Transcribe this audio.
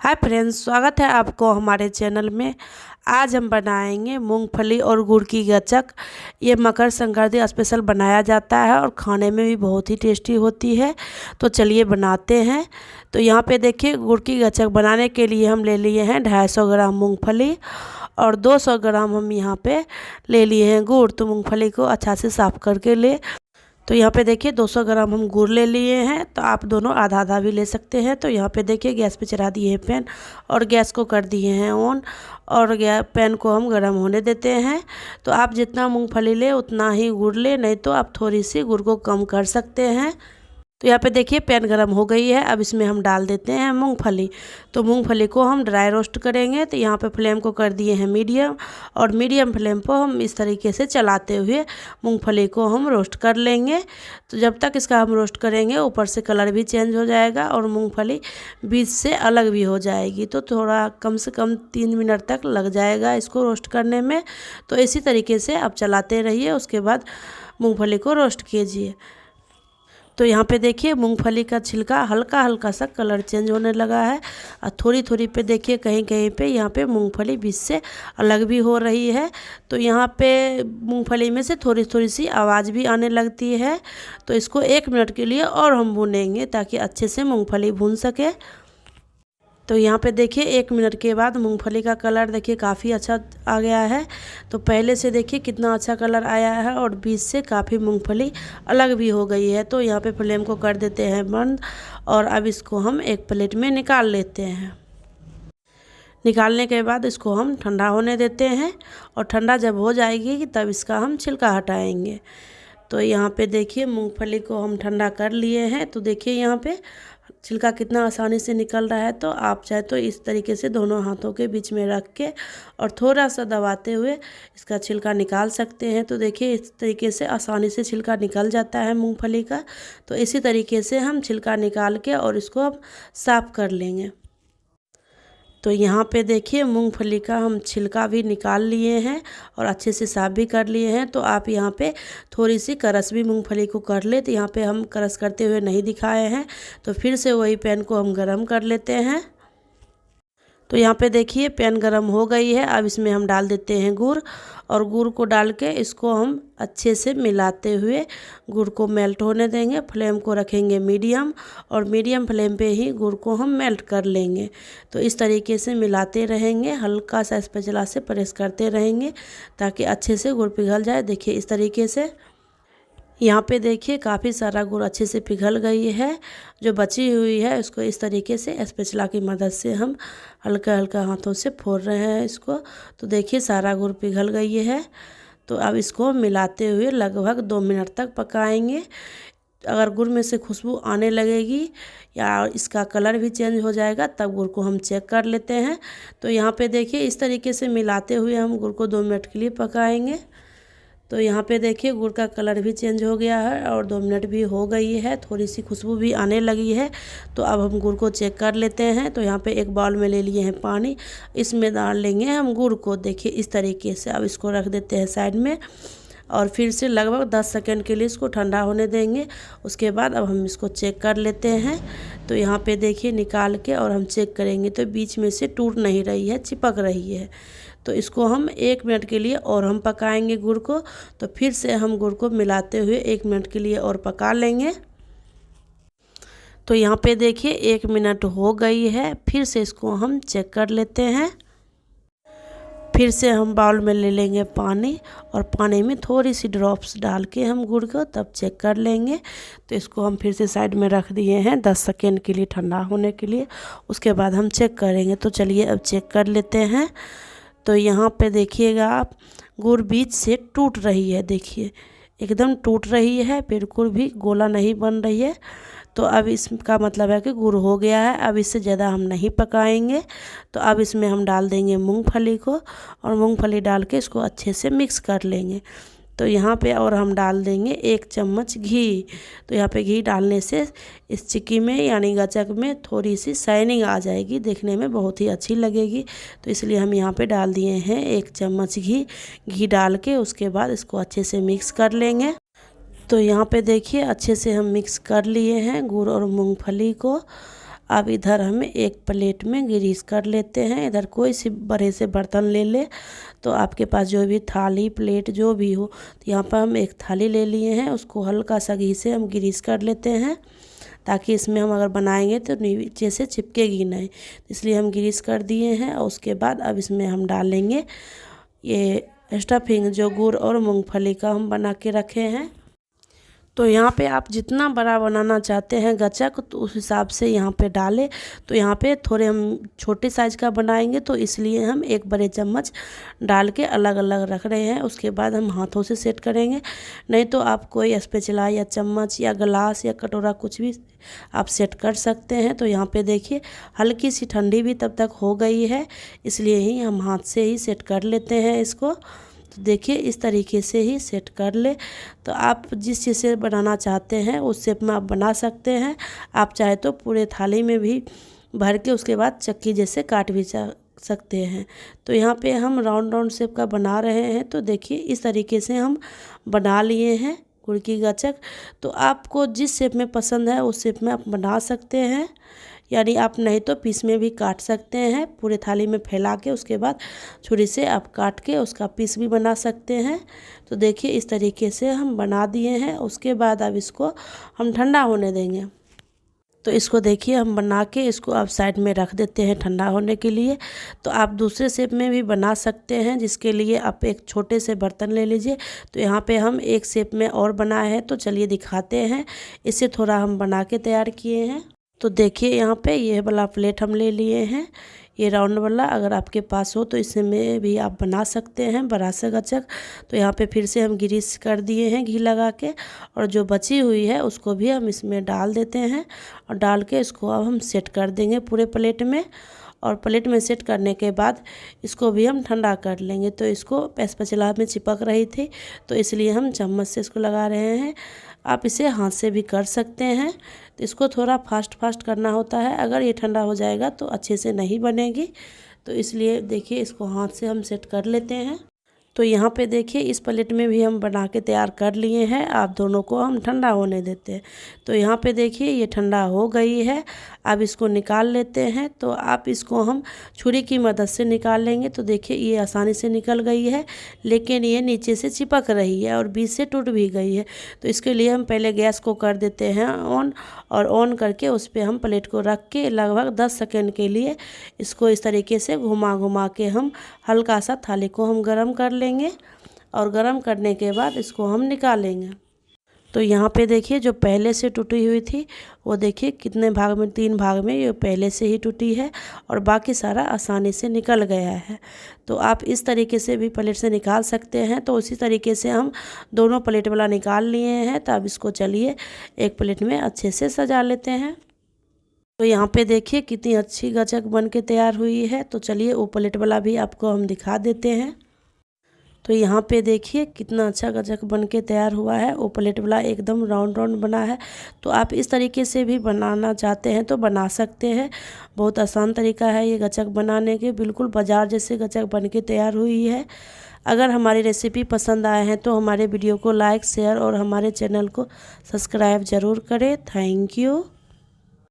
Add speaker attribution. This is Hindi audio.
Speaker 1: हाय फ्रेंड्स, स्वागत है आपको हमारे चैनल में। आज हम बनाएंगे मूंगफली और गुड़ की गचक। ये मकर संक्रांति स्पेशल बनाया जाता है और खाने में भी बहुत ही टेस्टी होती है। तो चलिए बनाते हैं। तो यहाँ पे देखिए, गुड़ की गचक बनाने के लिए हम ले लिए हैं 250 ग्राम मूंगफली और 200 ग्राम हम यहाँ पे ले लिए हैं गुड़। तो मूंगफली को अच्छा से साफ़ करके ले। तो यहाँ पे देखिए 200 ग्राम हम गुड़ ले लिए हैं। तो आप दोनों आधा आधा भी ले सकते हैं। तो यहाँ पे देखिए गैस पे चढ़ा दिए हैं पैन और गैस को कर दिए हैं ऑन और पैन को हम गर्म होने देते हैं। तो आप जितना मूंगफली ले उतना ही गुड़ ले, नहीं तो आप थोड़ी सी गुड़ को कम कर सकते हैं। तो यहाँ पे देखिए पैन गरम हो गई है। अब इसमें हम डाल देते हैं मूंगफली। तो मूंगफली को हम ड्राई रोस्ट करेंगे। तो यहाँ पे फ्लेम को कर दिए हैं मीडियम और मीडियम फ्लेम पर हम इस तरीके से चलाते हुए मूंगफली को हम रोस्ट कर लेंगे। तो जब तक इसका हम रोस्ट करेंगे, ऊपर से कलर भी चेंज हो जाएगा और मूंगफली बीच से अलग भी हो जाएगी। तो थोड़ा कम से कम 3 मिनट तक लग जाएगा इसको रोस्ट करने में। तो इसी तरीके से आप चलाते रहिए, उसके बाद मूँगफली को रोस्ट कीजिए। तो यहाँ पे देखिए मूंगफली का छिलका हल्का हल्का सा कलर चेंज होने लगा है और थोड़ी थोड़ी पे देखिए कहीं कहीं पे यहाँ पे मूंगफली बीच से अलग भी हो रही है। तो यहाँ पे मूंगफली में से थोड़ी थोड़ी सी आवाज़ भी आने लगती है। तो इसको 1 मिनट के लिए और हम भूनेंगे ताकि अच्छे से मूंगफली भून सके। तो यहाँ पे देखिए 1 मिनट के बाद मूंगफली का कलर देखिए काफ़ी अच्छा आ गया है। तो पहले से देखिए कितना अच्छा कलर आया है और बीच से काफ़ी मूंगफली अलग भी हो गई है। तो यहाँ पे फ्लेम को कर देते हैं बंद और अब इसको हम एक प्लेट में निकाल लेते हैं। निकालने के बाद इसको हम ठंडा होने देते हैं और ठंडा जब हो जाएगी तब इसका हम छिलका हटाएँगे। तो यहाँ पे देखिए मूंगफली को हम ठंडा कर लिए हैं। तो देखिए यहाँ पे छिलका कितना आसानी से निकल रहा है। तो आप चाहे तो इस तरीके से दोनों हाथों के बीच में रख के और थोड़ा सा दबाते हुए इसका छिलका निकाल सकते हैं। तो देखिए इस तरीके से आसानी से छिलका निकल जाता है मूंगफली का। तो इसी तरीके से हम छिलका निकाल के और इसको हम साफ़ कर लेंगे। तो यहाँ पे देखिए मूंगफली का हम छिलका भी निकाल लिए हैं और अच्छे से साफ़ भी कर लिए हैं। तो आप यहाँ पे थोड़ी सी करस भी मूंगफली को कर ले। तो यहाँ पे हम करस करते हुए नहीं दिखाए हैं। तो फिर से वही पैन को हम गरम कर लेते हैं। तो यहाँ पे देखिए पैन गरम हो गई है। अब इसमें हम डाल देते हैं गुड़ और गुड़ को डाल के इसको हम अच्छे से मिलाते हुए गुड़ को मेल्ट होने देंगे। फ्लेम को रखेंगे मीडियम और मीडियम फ्लेम पे ही गुड़ को हम मेल्ट कर लेंगे। तो इस तरीके से मिलाते रहेंगे, हल्का सा स्पैचुला से प्रेस करते रहेंगे ताकि अच्छे से गुड़ पिघल जाए। देखिए इस तरीके से यहाँ पे देखिए काफ़ी सारा गुड़ अच्छे से पिघल गई है। जो बची हुई है उसको इस तरीके से स्पैचुला की मदद से हम हल्का हल्का हाथों से फोड़ रहे हैं इसको। तो देखिए सारा गुड़ पिघल गई है। तो अब इसको मिलाते हुए लगभग 2 मिनट तक पकाएंगे। अगर गुड़ में से खुशबू आने लगेगी या इसका कलर भी चेंज हो जाएगा तब गुड़ को हम चेक कर लेते हैं। तो यहाँ पे देखिए इस तरीके से मिलाते हुए हम गुड़ को 2 मिनट के लिए पकाएंगे। तो यहाँ पे देखिए गुड़ का कलर भी चेंज हो गया है और 2 मिनट भी हो गई है, थोड़ी सी खुशबू भी आने लगी है। तो अब हम गुड़ को चेक कर लेते हैं। तो यहाँ पे एक बाउल में ले लिए हैं पानी, इसमें डाल लेंगे हम गुड़ को। देखिए इस तरीके से अब इसको रख देते हैं साइड में और फिर से लगभग 10 सेकंड के लिए इसको ठंडा होने देंगे। उसके बाद अब हम इसको चेक कर लेते हैं। तो यहाँ पे देखिए निकाल के और हम चेक करेंगे तो बीच में से टूट नहीं रही है, चिपक रही है। तो इसको हम 1 मिनट के लिए और हम पकाएंगे गुड़ को। तो फिर से हम गुड़ को मिलाते हुए 1 मिनट के लिए और पका लेंगे। तो यहाँ पे देखिए 1 मिनट हो गई है। फिर से इसको हम चेक कर लेते हैं। फिर से हम बाउल में ले लेंगे पानी और पानी में थोड़ी सी ड्रॉप्स डाल के हम गुड़ को तब चेक कर लेंगे। तो इसको हम फिर से साइड में रख दिए हैं 10 सेकेंड के लिए ठंडा होने के लिए। उसके बाद हम चेक करेंगे। तो चलिए अब चेक कर लेते हैं। तो यहाँ पे देखिएगा आप गुड़ बीच से टूट रही है। देखिए एकदम टूट रही है, बिल्कुल भी गोला नहीं बन रही है। तो अब इसका मतलब है कि गुड़ हो गया है। अब इससे ज़्यादा हम नहीं पकाएंगे। तो अब इसमें हम डाल देंगे मूंगफली को और मूंगफली डाल के इसको अच्छे से मिक्स कर लेंगे। तो यहाँ पे और हम डाल देंगे 1 चम्मच घी। तो यहाँ पे घी डालने से इस चिक्की में यानी गचक में थोड़ी सी शाइनिंग आ जाएगी, देखने में बहुत ही अच्छी लगेगी। तो इसलिए हम यहाँ पे डाल दिए हैं 1 चम्मच घी डाल के उसके बाद इसको अच्छे से मिक्स कर लेंगे। तो यहाँ पे देखिए अच्छे से हम मिक्स कर लिए हैं गुड़ और मूंगफली को। अब इधर हम एक प्लेट में ग्रीस कर लेते हैं। इधर कोई सी बड़े से बर्तन ले ले, तो आपके पास जो भी थाली प्लेट जो भी हो, तो यहाँ पर हम एक थाली ले लिए हैं, उसको हल्का सा घी से हम ग्रीस कर लेते हैं, ताकि इसमें हम अगर बनाएंगे तो नीचे से चिपकेगी नहीं, इसलिए हम ग्रीस कर दिए हैं। और उसके बाद अब इसमें हम डालेंगे ये स्टफिंग, जो गुड़ और मूंगफली का हम बना के रखे हैं। तो यहाँ पे आप जितना बड़ा बनाना चाहते हैं गचक, तो उस हिसाब से यहाँ पे डालें। तो यहाँ पे थोड़े हम छोटे साइज़ का बनाएंगे, तो इसलिए हम एक बड़े चम्मच डाल के अलग अलग रख रहे हैं। उसके बाद हम हाथों से सेट करेंगे, नहीं तो आप कोई स्पैचुला या चम्मच या गिलास या कटोरा कुछ भी आप सेट कर सकते हैं। तो यहाँ पे देखिए हल्की सी ठंडी भी तब तक हो गई है, इसलिए ही हम हाथ से ही सेट कर लेते हैं इसको। तो देखिए इस तरीके से ही सेट कर ले। तो आप जिस चीज़ से बनाना चाहते हैं उस शेप में आप बना सकते हैं। आप चाहे तो पूरे थाली में भी भर के उसके बाद चक्की जैसे काट भी सकते हैं। तो यहाँ पे हम राउंड राउंड शेप का बना रहे हैं। तो देखिए इस तरीके से हम बना लिए हैं गुड़ की गचक। तो आपको जिस शेप में पसंद है उस शेप में आप बना सकते हैं, यानी आप नहीं तो पीस में भी काट सकते हैं। पूरे थाली में फैला के उसके बाद छुरी से आप काट के उसका पीस भी बना सकते हैं। तो देखिए इस तरीके से हम बना दिए हैं। उसके बाद अब इसको हम ठंडा होने देंगे। तो इसको देखिए हम बना के इसको आप साइड में रख देते हैं ठंडा होने के लिए। तो आप दूसरे शेप में भी बना सकते हैं, जिसके लिए आप एक छोटे से बर्तन ले लीजिए। तो यहाँ पे हम एक शेप में और बनाए हैं, तो चलिए दिखाते हैं। इससे थोड़ा हम बना के तैयार किए हैं। तो देखिए यहाँ पे ये वाला प्लेट हम ले लिए हैं, ये राउंड वाला। अगर आपके पास हो तो इसमें भी आप बना सकते हैं बड़ा सा गचक। तो यहाँ पे फिर से हम ग्रीस कर दिए हैं घी लगा के, और जो बची हुई है उसको भी हम इसमें डाल देते हैं। और डाल के इसको अब हम सेट कर देंगे पूरे प्लेट में। और प्लेट में सेट करने के बाद इसको भी हम ठंडा कर लेंगे। तो इसको स्पैचुला में चिपक रही थी, तो इसलिए हम चम्मच से इसको लगा रहे हैं। आप इसे हाथ से भी कर सकते हैं। तो इसको थोड़ा फास्ट करना होता है, अगर ये ठंडा हो जाएगा तो अच्छे से नहीं बनेगी। तो इसलिए देखिए इसको हाथ से हम सेट कर लेते हैं। तो यहाँ पे देखिए इस प्लेट में भी हम बना के तैयार कर लिए हैं। आप दोनों को हम ठंडा होने देते हैं। तो यहाँ पे देखिए ये ठंडा हो गई है। अब इसको निकाल लेते हैं। तो आप इसको हम छुरी की मदद से निकाल लेंगे। तो देखिए ये आसानी से निकल गई है, लेकिन ये नीचे से चिपक रही है और बीच से टूट भी गई है। तो इसके लिए हम पहले गैस को कर देते हैं ऑन, और ऑन करके उस पर हम प्लेट को रख के लगभग 10 सेकेंड के लिए इसको इस तरीके से घुमा के हम हल्का सा थाली को हम गर्म कर लेंगे। और गर्म करने के बाद इसको हम निकालेंगे। तो यहाँ पे देखिए जो पहले से टूटी हुई थी वो देखिए कितने भाग में, 3 भाग में ये पहले से ही टूटी है, और बाकी सारा आसानी से निकल गया है। तो आप इस तरीके से भी प्लेट से निकाल सकते हैं। तो उसी तरीके से हम दोनों प्लेट वाला निकाल लिए हैं। तो अब इसको चलिए एक प्लेट में अच्छे से सजा लेते हैं। तो यहाँ पे देखिए कितनी अच्छी गचक बन के तैयार हुई है। तो चलिए वो प्लेट वाला भी आपको हम दिखा देते हैं। तो यहाँ पे देखिए कितना अच्छा गचक बन के तैयार हुआ है। वो प्लेट वाला एकदम राउंड राउंड बना है। तो आप इस तरीके से भी बनाना चाहते हैं तो बना सकते हैं। बहुत आसान तरीका है ये गचक बनाने के, बिल्कुल बाजार जैसे गचक बन के तैयार हुई है। अगर हमारी रेसिपी पसंद आए हैं तो हमारे वीडियो को लाइक, शेयर और हमारे चैनल को सब्सक्राइब ज़रूर करें। Thank you.